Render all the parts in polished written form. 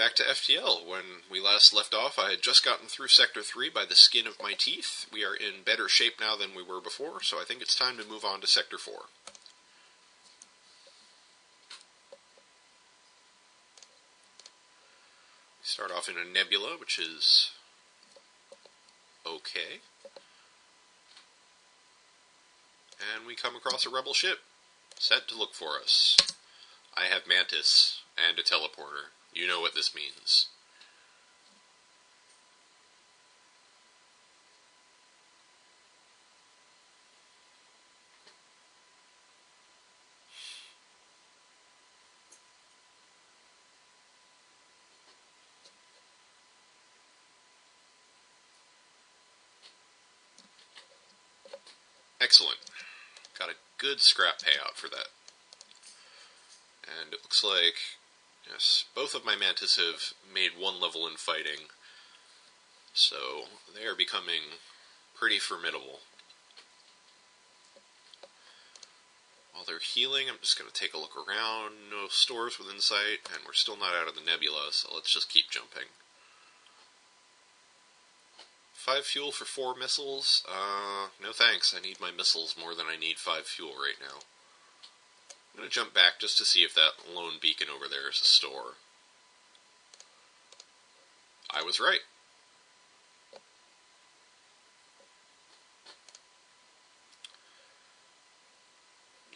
back to FTL. When we last left off, I had just gotten through Sector 3 by the skin of my teeth. We are in better shape now than we were before, so I think it's time to move on to Sector 4. We start off in a Nebula, which is okay. And we come across a rebel ship, set to look for us. I have Mantis and a teleporter. You know what this means. Excellent. Got a good scrap payout for that. And it looks like, yes, both of my Mantis have made one level in fighting, so they are becoming pretty formidable. While they're healing, I'm just going to take a look around. No stores within sight, and we're still not out of the Nebula, so let's just keep jumping. 5 fuel for 4 missiles? No thanks. I need my missiles more than I need 5 fuel right now. I'm going to jump back just to see if that lone beacon over there is a store. I was right.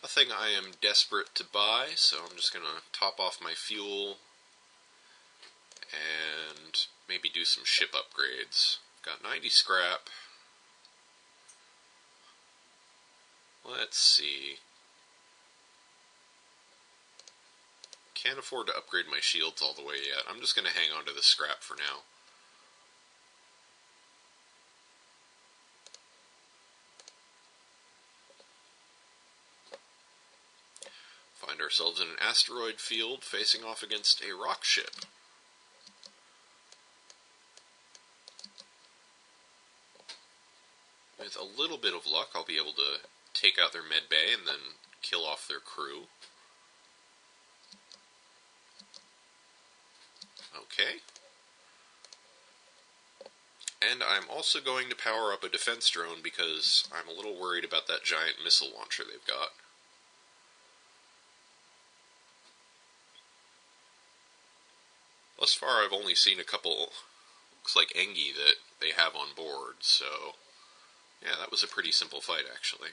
Nothing I am desperate to buy, so I'm just going to top off my fuel and maybe do some ship upgrades. Got 90 scrap. Let's see. Can't afford to upgrade my shields all the way yet. I'm just going to hang on to the scrap for now. Find ourselves in an asteroid field facing off against a rock ship. With a little bit of luck, I'll be able to take out their med bay and then kill off their crew. Okay. And I'm also going to power up a defense drone because I'm a little worried about that giant missile launcher they've got. Thus far, I've only seen a couple, looks like Engi, that they have on board, so yeah, that was a pretty simple fight, actually.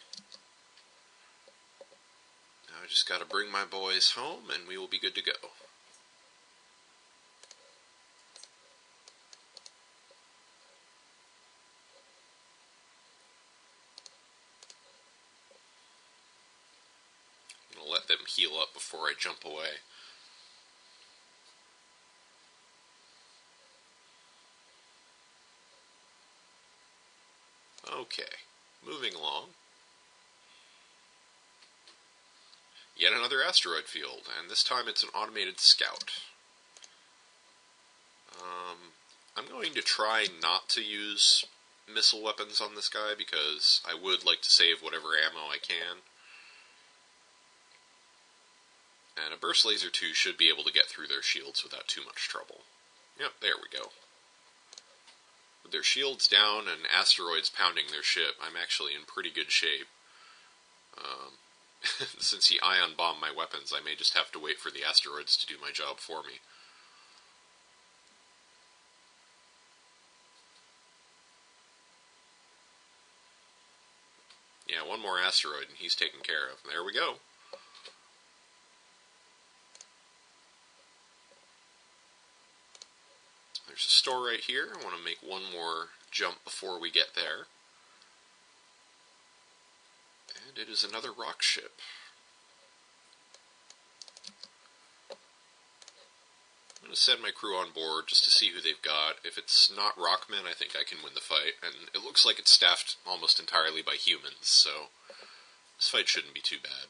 Now I just gotta bring my boys home, and we will be good to go. I'm gonna let them heal up before I jump away. Okay, moving along. Yet another asteroid field, and this time it's an automated scout. I'm going to try not to use missile weapons on this guy because I would like to save whatever ammo I can. And a burst laser 2 should be able to get through their shields without too much trouble. Yep, there we go. With their shields down and asteroids pounding their ship, I'm actually in pretty good shape. Since he ion bombed my weapons, I may just have to wait for the asteroids to do my job for me. Yeah, one more asteroid and he's taken care of. There we go. There's a store right here. I want to make one more jump before we get there. And it is another rock ship. I'm going to send my crew on board just to see who they've got. If it's not rockmen, I think I can win the fight. And it looks like it's staffed almost entirely by humans, so this fight shouldn't be too bad.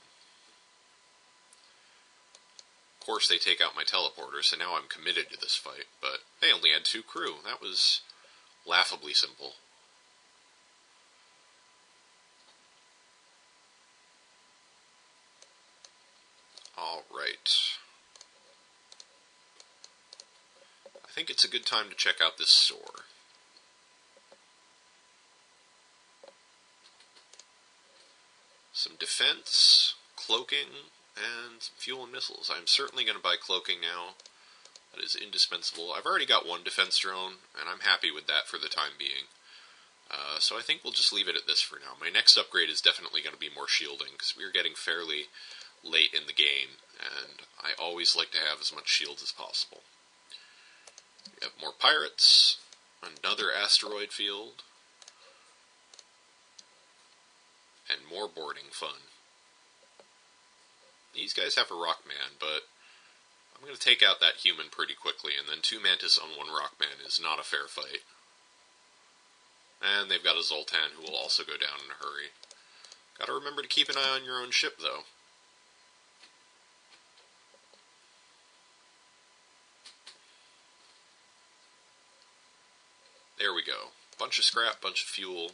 Of course, they take out my teleporter, so now I'm committed to this fight, but they only had 2 crew. That was laughably simple. Alright. think it's a good time to check out this store. Some defense, cloaking, and some fuel and missiles. I'm certainly going to buy cloaking now. That is indispensable. I've already got one defense drone, and I'm happy with that for the time being. So I think we'll just leave it at this for now. My next upgrade is definitely going to be more shielding, because we're getting fairly late in the game, and I always like to have as much shields as possible. We have more pirates, another asteroid field, and more boarding fun. These guys have a rockman, but I'm going to take out that human pretty quickly, and then 2 mantis on 1 rockman is not a fair fight. And they've got a Zoltan who will also go down in a hurry. Gotta remember to keep an eye on your own ship, though. There we go. Bunch of scrap, bunch of fuel.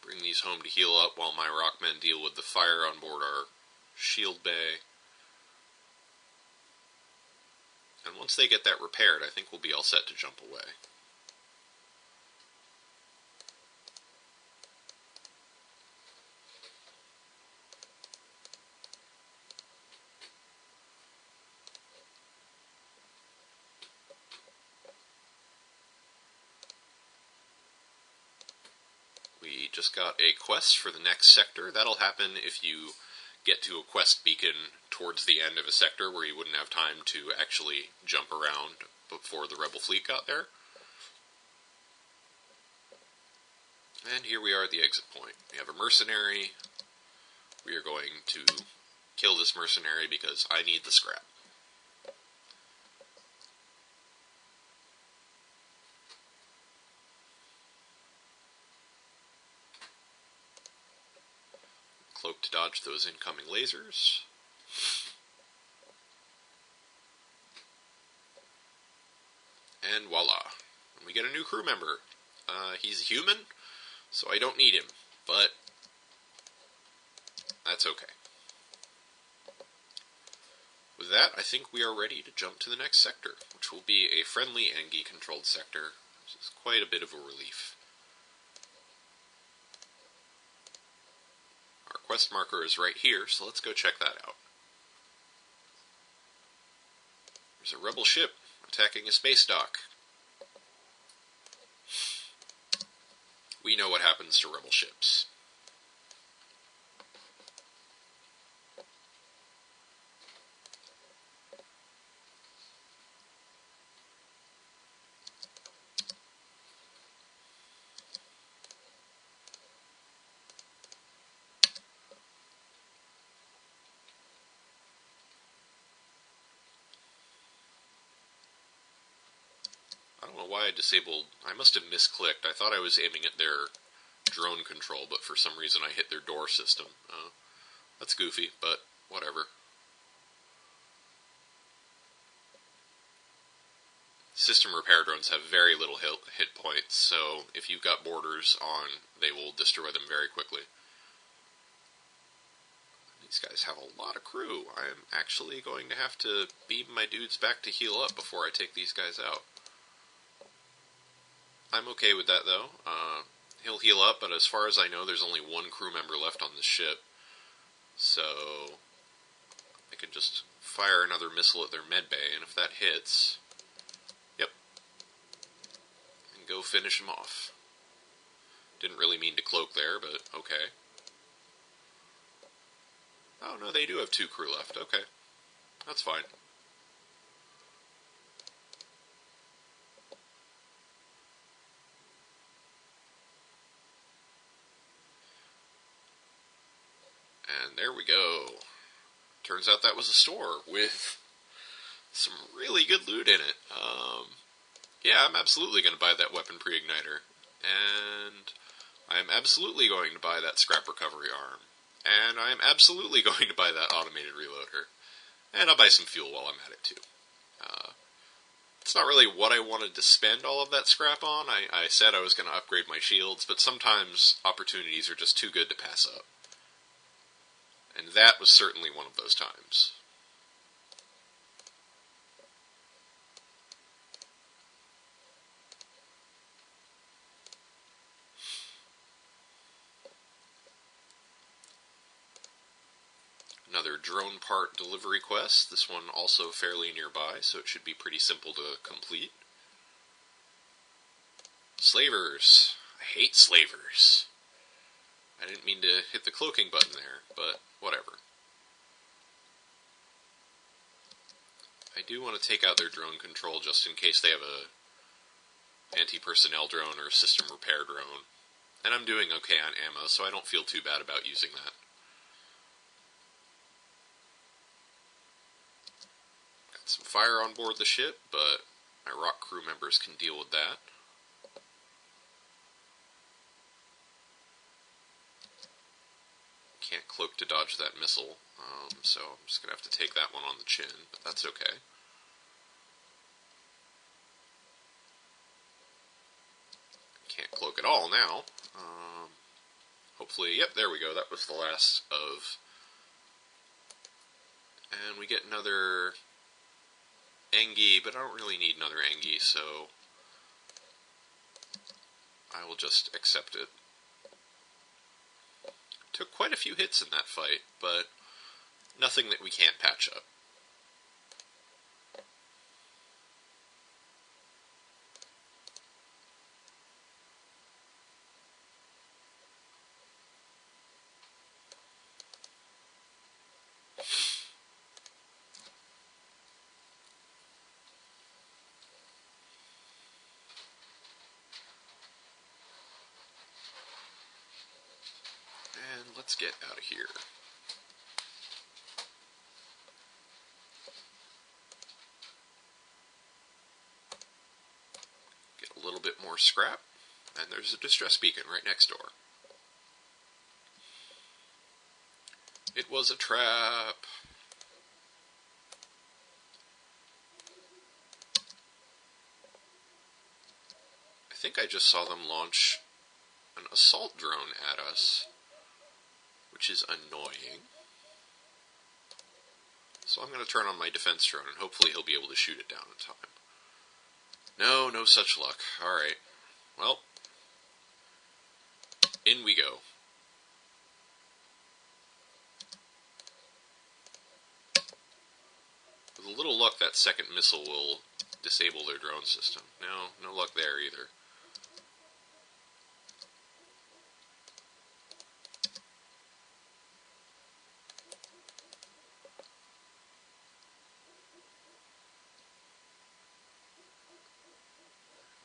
Bring these home to heal up while my rockmen deal with the fire on board our shield bay. And once they get that repaired, I think we'll be all set to jump away. We just got a quest for the next sector. That'll happen if you get to a quest beacon towards the end of a sector where you wouldn't have time to actually jump around before the rebel fleet got there. And here we are at the exit point. We have a mercenary. We are going to kill this mercenary because I need the scrap. Cloak to dodge those incoming lasers. And voila. And we get a new crew member. He's a human, so I don't need him, but that's okay. With that, I think we are ready to jump to the next sector, which will be a friendly Engi-controlled sector, which is quite a bit of a relief. Our quest marker is right here, so let's go check that out. There's a rebel ship attacking a space dock. We know what happens to rebel ships. I don't know why I disabled... I must have misclicked. I thought I was aiming at their drone control, but for some reason I hit their door system. That's goofy, but whatever. System repair drones have very little hit points, so if you've got boarders on, they will destroy them very quickly. These guys have a lot of crew. I am actually going to have to beam my dudes back to heal up before I take these guys out. I'm okay with that, though. He'll heal up, but as far as I know, there's only 1 crew member left on this ship. So I can just fire another missile at their medbay, and if that hits... Yep. And go finish him off. Didn't really mean to cloak there, but okay. Oh, no, they do have 2 crew left. Okay. That's fine. And there we go. Turns out that was a store with some really good loot in it. Yeah, I'm absolutely going to buy that weapon pre-igniter. And I'm absolutely going to buy that scrap recovery arm. And I'm absolutely going to buy that automated reloader. And I'll buy some fuel while I'm at it, too. It's not really what I wanted to spend all of that scrap on. I said I was going to upgrade my shields, but sometimes opportunities are just too good to pass up. And that was certainly one of those times. Another drone part delivery quest. This one also fairly nearby, so it should be pretty simple to complete. Slavers. I hate slavers. I didn't mean to hit the cloaking button there, but whatever. I do want to take out their drone control just in case they have a anti-personnel drone or a system repair drone. And I'm doing okay on ammo, so I don't feel too bad about using that. Got some fire on board the ship, but my rock crew members can deal with that. Can't cloak to dodge that missile, so I'm just going to have to take that one on the chin, but that's okay. Can't cloak at all now. Hopefully, yep, there we go, that was the last of... And we get another Engi, but I don't really need another Engi, so I will just accept it. Took quite a few hits in that fight, but nothing that we can't patch up. And let's get out of here. Get a little bit more scrap, and there's a distress beacon right next door. It was a trap. I think I just saw them launch an assault drone at us, which is annoying. So I'm going to turn on my defense drone, and hopefully he'll be able to shoot it down in time. No, no such luck. Alright. Well, in we go. With a little luck, that second missile will disable their drone system. No luck there either.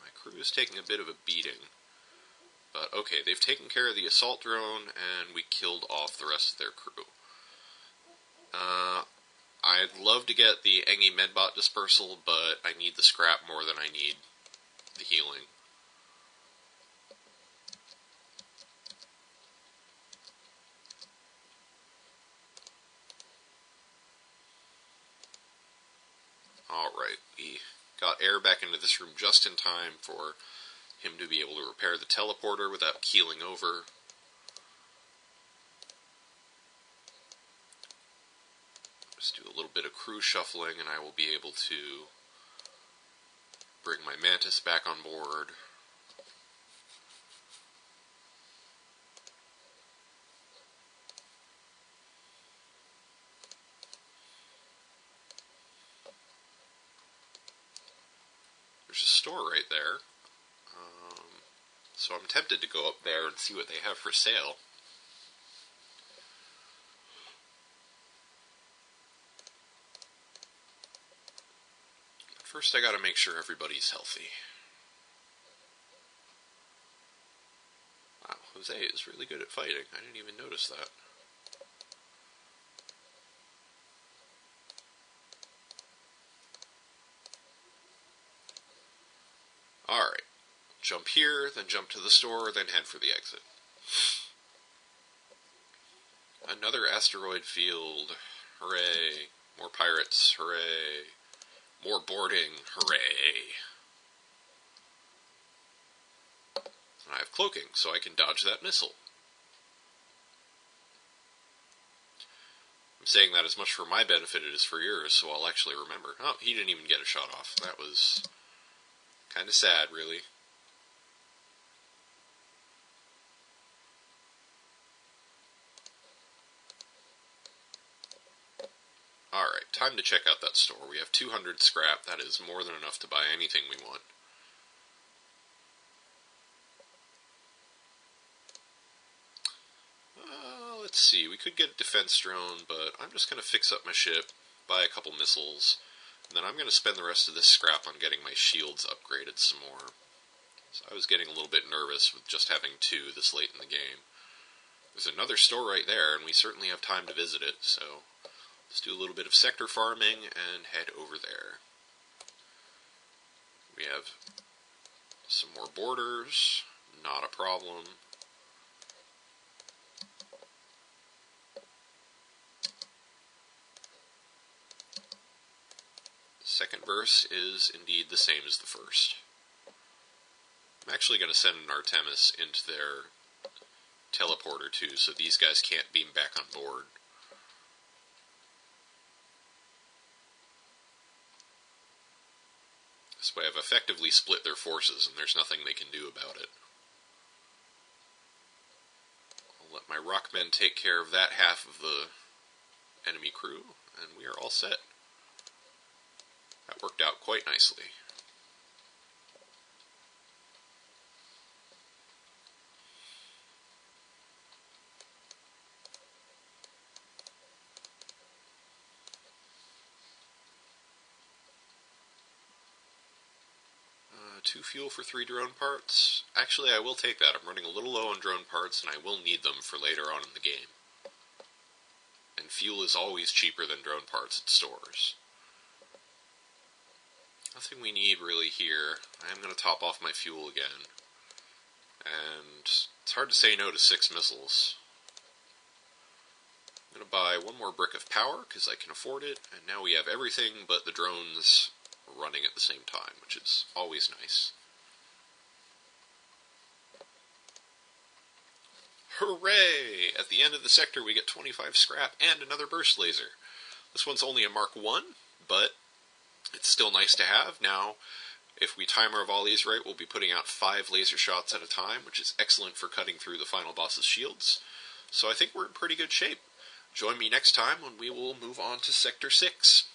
My crew is taking a bit of a beating. But okay, they've taken care of the assault drone, and we killed off the rest of their crew. I'd love to get the Engi Medbot dispersal, but I need the scrap more than I need the healing. Alright, we got air back into this room just in time for him to be able to repair the teleporter without keeling over. Just do a little bit of crew shuffling and I will be able to bring my Mantis back on board. There's a store right there. So I'm tempted to go up there and see what they have for sale. But first I gotta make sure everybody's healthy. Wow, Jose is really good at fighting. I didn't even notice that. Alright. Jump here, then jump to the store, then head for the exit. Another asteroid field. Hooray. More pirates. Hooray. More boarding. Hooray. And I have cloaking, so I can dodge that missile. I'm saying that as much for my benefit as it is for yours, so I'll actually remember. Oh, he didn't even get a shot off. That was kind of sad, really. time to check out that store. We have 200 scrap. That is more than enough to buy anything we want. Let's see, we could get a defense drone, but I'm just going to fix up my ship, buy a couple missiles, and then I'm going to spend the rest of this scrap on getting my shields upgraded some more. So I was getting a little bit nervous with just having 2 this late in the game. There's another store right there, and we certainly have time to visit it, so let's do a little bit of sector farming and head over there. We have some more borders, not a problem. Second verse is indeed the same as the first. I'm actually going to send an Artemis into their teleporter too, so these guys can't beam back on board. This way I've effectively split their forces, and there's nothing they can do about it. I'll let my rockmen take care of that half of the enemy crew, and we are all set. That worked out quite nicely. Two fuel for 3 drone parts. Actually, I will take that. I'm running a little low on drone parts, and I will need them for later on in the game. And fuel is always cheaper than drone parts at stores. Nothing we need really here. I am going to top off my fuel again. And it's hard to say no to 6 missiles. I'm going to buy 1 more brick of power, because I can afford it, and now we have everything but the drones running at the same time, which is always nice. Hooray! At the end of the sector we get 25 scrap and another burst laser. This one's only a Mark 1, but it's still nice to have. Now, if we time our volleys right, we'll be putting out 5 laser shots at a time, which is excellent for cutting through the final boss's shields. So I think we're in pretty good shape. Join me next time when we will move on to Sector 6.